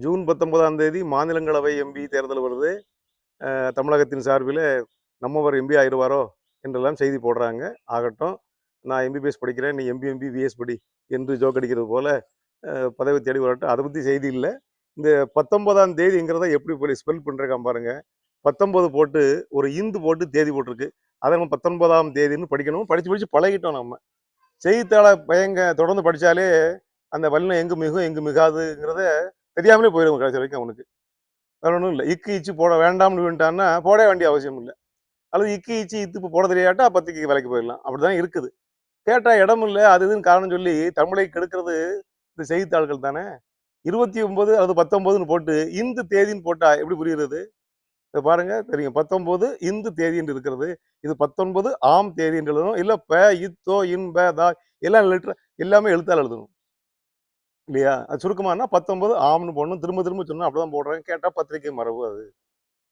June 19ஆம் தேதி மாநிலங்களவை MP தேர்தல் வருது. தமிழகத்தின் சார்பில் நம்மவர் எம்பி ஆயிடுவாரோ என்றெல்லாம் செய்தி போடுறாங்க. ஆகட்டும், நான் எம்பிபிஎஸ் படிக்கிறேன், நீ எம்பிபிஎஸ் படி என்று ஜோக் அடிக்கிறது போல பதவி தேடி வரட்டும். அதை பற்றி செய்தி இல்லை. இந்த 19ஆம் தேதிங்கிறத எப்படி ஸ்பெல் பண்ணுறேன் பாருங்க. 19 போட்டு ஒரு இந்து போட்டு தேதி போட்டிருக்கு. அதை நம்ம 19ஆம் தேதின்னு படிக்கணும். படித்து பழகிட்டோம். நம்ம செய்தித்தாளை தொடர்ந்து படித்தாலே அந்த வல்லினம் எங்கு மிகும் எங்கு மிகாதுங்கிறத தெரியாமலே போயிடும் கடைசி வரைக்கும். அவனுக்கு வேற ஒன்றும் இல்லை. இக்கு இச்சு போட வேண்டாம்னு வேண்டான்னா போட வேண்டிய அவசியம் இல்லை. அல்லது இக்கு இச்சு இத்து போட தெரியாட்டா பத்திரிக்கை வேலைக்கு போயிடலாம். அப்படிதான் இருக்குது. கேட்டால் இடம் இல்லை, அது இதுன்னு காரணம் சொல்லி தமிழை கெடுக்கிறது இந்த செய்தித்தாள்கள் தானே. 29 அல்லது 19ன்னு போட்டு இந்து தேதின்னு போட்டா எப்படி புரியுறது? இதை பாருங்க, தெரியும். 19 இந்து தேதி என்று இருக்கிறது. இது 19 ஆம் தேதி என்று எழுதணும். இல்லை ப இத்தோ இன் ப தா எல்லாம் லெட்டர் எல்லாமே எழுத்தால் எழுதணும் இல்லையா? அது சுருக்கமானா 19 ஆம்னு போடணும். திரும்ப திரும்ப சொன்னா அப்படிதான் போடுறாங்க. கேட்டா பத்திரிகை மரபு அது.